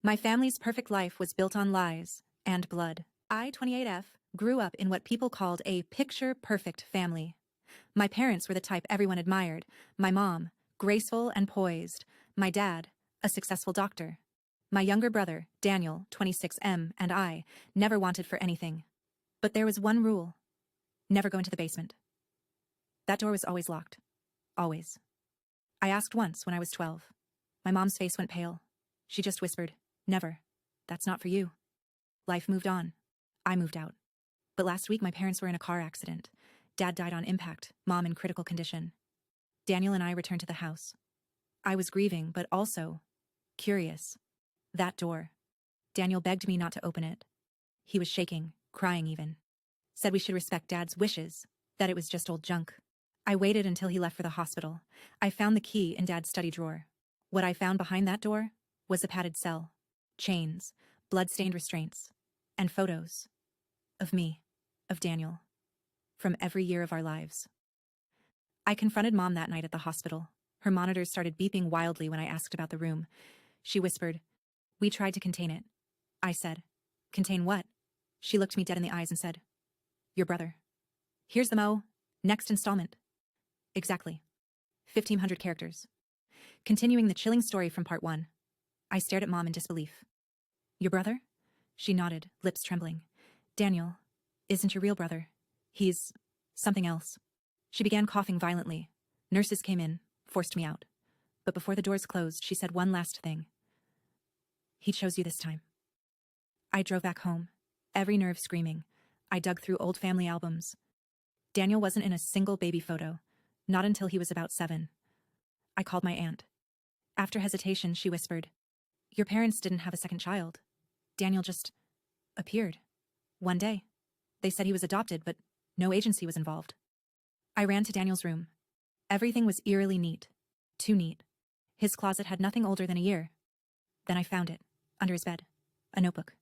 My family's perfect life was built on lies and blood. I, 28F, grew up in what people called a picture-perfect family. My parents were the type everyone admired. My mom, graceful and poised. My dad, a successful doctor. My younger brother, Daniel, 26M, and I never wanted for anything. But there was one rule. Never go into the basement. That door was always locked. Always. I asked once when I was 12. My mom's face went pale. She just whispered, "Never. That's not for you." Life moved on. I moved out. But last week my parents were in a car accident. Dad died on impact, Mom in critical condition. Daniel and I returned to the house. I was grieving, but also curious. That door. Daniel begged me not to open it. He was shaking, crying even. Said we should respect Dad's wishes, that it was just old junk. I waited until he left for the hospital. I found the key in Dad's study drawer. What I found behind that door was a padded cell, chains, blood-stained restraints, and photos. Of me, of Daniel, from every year of our lives. I confronted Mom that night at the hospital. Her monitors started beeping wildly when I asked about the room. She whispered, "We tried to contain it." I said, "Contain what?" She looked me dead in the eyes and said, "Your brother. Here's the Mo. Next installment." Exactly. 1,500 characters. Continuing the chilling story from part 1. I stared at Mom in disbelief. "Your brother?" She nodded, lips trembling. "Daniel isn't your real brother. He's something else." She began coughing violently. Nurses came in, forced me out. But before the doors closed, she said one last thing. "He chose you this time." I drove back home, every nerve screaming. I dug through old family albums. Daniel wasn't in a single baby photo, not until he was about 7. I called my aunt. After hesitation, she whispered, "Your parents didn't have a second child. Daniel just appeared. One day. They said he was adopted, but no agency was involved." I ran to Daniel's room. Everything was eerily neat. Too neat. His closet had nothing older than a year. Then I found it, under his bed. A notebook.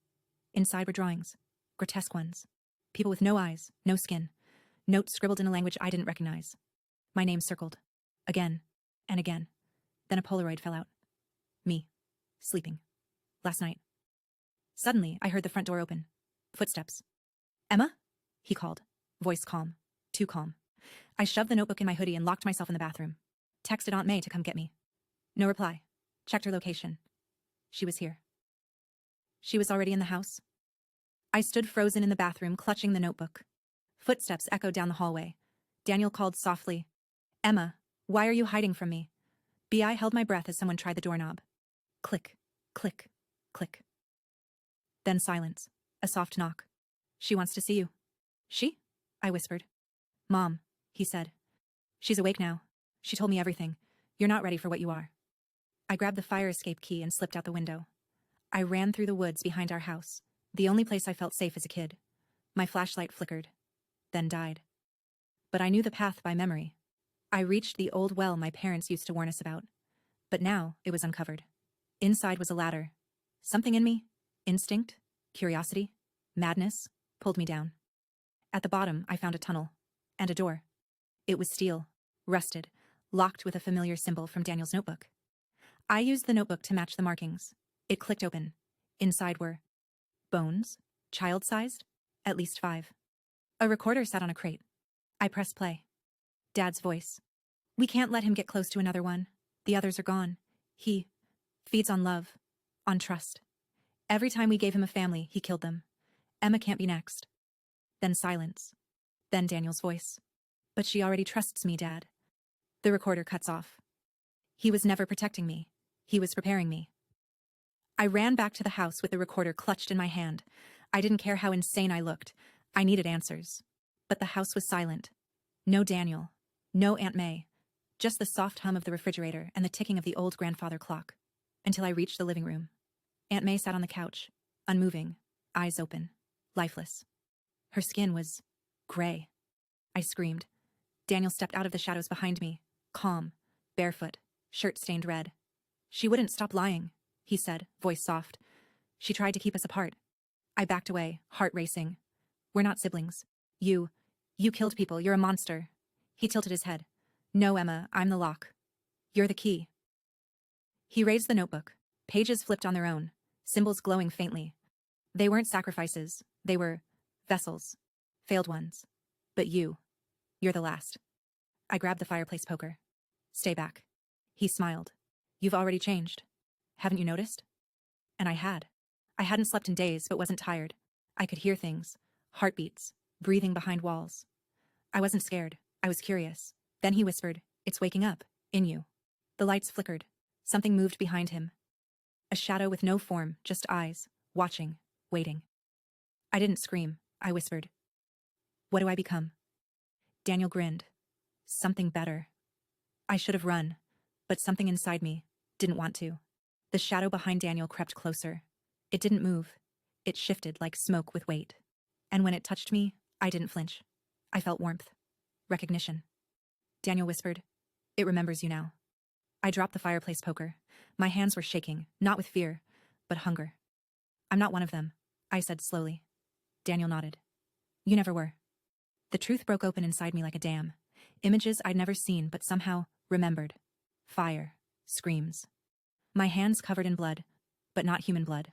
Inside were drawings. Grotesque ones. People with no eyes, no skin. Notes scribbled in a language I didn't recognize. My name circled. Again. And again. Then a Polaroid fell out. Me. Sleeping. Last night. Suddenly, I heard the front door open. Footsteps. "Emma?" he called. Voice calm. Too calm. I shoved the notebook in my hoodie and locked myself in the bathroom. Texted Aunt May to come get me. No reply. Checked her location. She was here. She was already in the house. I stood frozen in the bathroom, clutching the notebook. Footsteps echoed down the hallway. Daniel called softly, "Emma, why are you hiding from me?" I held my breath as someone tried the doorknob. Click, click, click. Then silence. A soft knock. "She wants to see you." "She?" I whispered. "Mom," he said. "She's awake now. She told me everything. You're not ready for what you are." I grabbed the fire escape key and slipped out the window. I ran through the woods behind our house, the only place I felt safe as a kid. My flashlight flickered, then died. But I knew the path by memory. I reached the old well my parents used to warn us about. But now it was uncovered. Inside was a ladder. Something in me, instinct, curiosity, madness, pulled me down. At the bottom, I found a tunnel. And a door. It was steel, rusted, locked with a familiar symbol from Daniel's notebook. I used the notebook to match the markings. It clicked open. Inside were bones, child-sized, at least 5. A recorder sat on a crate. I pressed play. Dad's voice. "We can't let him get close to another one. The others are gone. He feeds on love, on trust. Every time we gave him a family, he killed them. Emma can't be next." Then silence. Then Daniel's voice. "But she already trusts me, Dad." The recorder cuts off. He was never protecting me. He was preparing me. I ran back to the house with the recorder clutched in my hand. I didn't care how insane I looked. I needed answers. But the house was silent. No Daniel. No Aunt May. Just the soft hum of the refrigerator and the ticking of the old grandfather clock. Until I reached the living room. Aunt May sat on the couch, unmoving, eyes open, lifeless. Her skin was gray. I screamed. Daniel stepped out of the shadows behind me, calm, barefoot, shirt stained red. "She wouldn't stop lying," he said, voice soft. "She tried to keep us apart." I backed away, heart racing. "We're not siblings. You killed people. You're a monster." He tilted his head. "No, Emma, I'm the lock. You're the key." He raised the notebook. Pages flipped on their own. symbols glowing faintly. They weren't sacrifices, they were vessels, failed ones. But you're the last. I grabbed the fireplace poker. Stay back. He smiled. You've already changed. Haven't you noticed? And I had. I hadn't slept in days but wasn't tired. I could hear things, heartbeats, breathing behind walls. I wasn't scared. I was curious. Then he whispered, it's waking up, in you. The lights flickered. Something moved behind him. A shadow with no form, just eyes, watching, waiting. I didn't scream. I whispered. What do I become? Daniel grinned. Something better. I should have run, but something inside me didn't want to. The shadow behind Daniel crept closer. It didn't move. It shifted like smoke with weight. And when it touched me, I didn't flinch. I felt warmth. Recognition. Daniel whispered, it remembers you now. I dropped the fireplace poker. My hands were shaking, not with fear, but hunger. I'm not one of them, I said slowly. Daniel nodded. You never were. The truth broke open inside me like a dam. Images I'd never seen but somehow remembered. Fire. Screams. My hands covered in blood, but not human blood.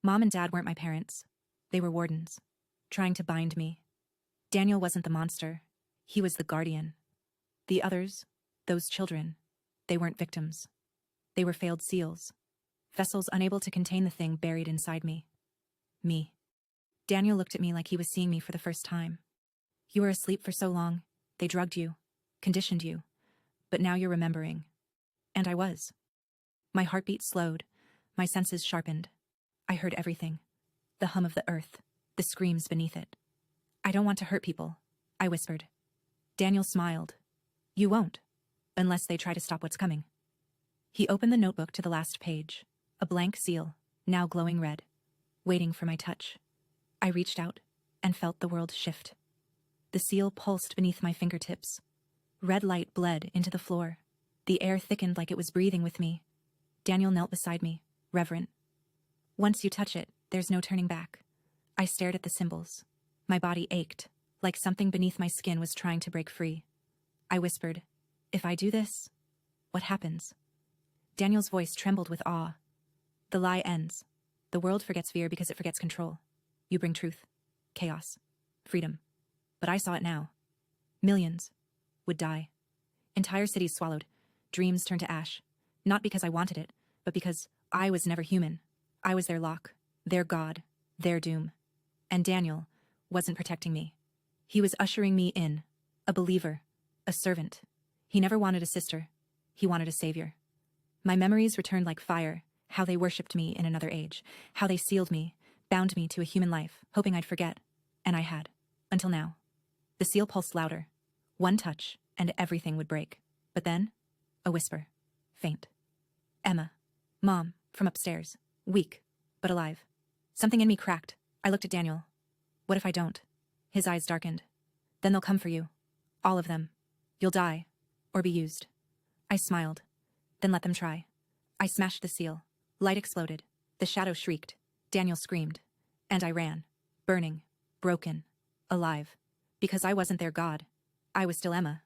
Mom and Dad weren't my parents. They were wardens, trying to bind me. Daniel wasn't the monster. He was the guardian. The others, those children, they weren't victims. They were failed seals. Vessels unable to contain the thing buried inside me. Me. Daniel looked at me like he was seeing me for the first time. You were asleep for so long. They drugged you, conditioned you. But now you're remembering. And I was. My heartbeat slowed. My senses sharpened. I heard everything. The hum of the earth. The screams beneath it. I don't want to hurt people, I whispered. Daniel smiled. You won't, unless they try to stop what's coming. He opened the notebook to the last page. A blank seal, now glowing red, waiting for my touch. I reached out and felt the world shift. The seal pulsed beneath my fingertips. Red light bled into the floor. The air thickened like it was breathing with me. Daniel knelt beside me, reverent. Once you touch it, there's no turning back. I stared at the symbols. My body ached, like something beneath my skin was trying to break free. I whispered, if I do this, what happens? Daniel's voice trembled with awe. The lie ends. The world forgets fear because it forgets control. You bring truth, chaos, freedom. But I saw it now. Millions would die. Entire cities swallowed. Dreams turned to ash. Not because I wanted it, but because I was never human. I was their lock, their god, their doom. And Daniel wasn't protecting me. He was ushering me in, a believer, a servant. He never wanted a sister. He wanted a savior. My memories returned like fire, how they worshipped me in another age, how they sealed me, bound me to a human life, hoping I'd forget. And I had, until now. The seal pulsed louder. One touch, and everything would break. But then, a whisper, faint. Emma, Mom, from upstairs, weak, but alive. Something in me cracked. I looked at Daniel. What if I don't? His eyes darkened. Then they'll come for you. All of them. You'll die, or be used. I smiled. Then let them try. I smashed the seal. Light exploded. The shadow shrieked. Daniel screamed. And I ran. Burning. Broken. Alive. Because I wasn't their god. I was still Emma.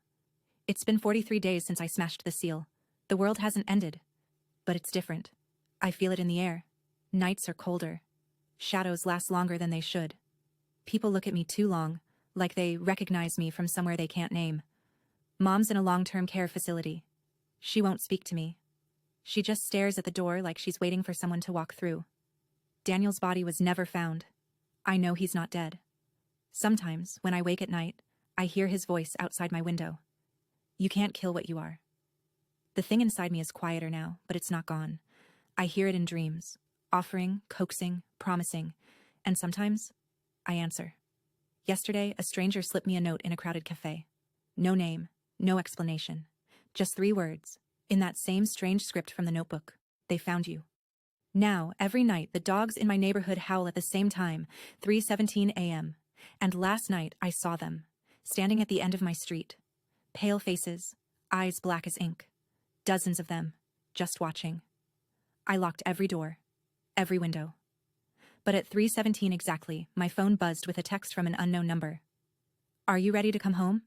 It's been 43 days since I smashed the seal. The world hasn't ended. But it's different. I feel it in the air. Nights are colder. Shadows last longer than they should. People look at me too long, like they recognize me from somewhere they can't name. Mom's in a long-term care facility. She won't speak to me. She just stares at the door like she's waiting for someone to walk through. Daniel's body was never found. I know he's not dead. Sometimes, when I wake at night, I hear his voice outside my window. You can't kill what you are. The thing inside me is quieter now, but it's not gone. I hear it in dreams, offering, coaxing, promising, and sometimes I answer. Yesterday, a stranger slipped me a note in a crowded cafe. No name, no explanation. Just 3 words, in that same strange script from the notebook. They found you. Now, every night, the dogs in my neighborhood howl at the same time, 3:17 a.m. And last night, I saw them, standing at the end of my street. Pale faces, eyes black as ink. Dozens of them, just watching. I locked every door, every window. But at 3:17 exactly, my phone buzzed with a text from an unknown number. Are you ready to come home?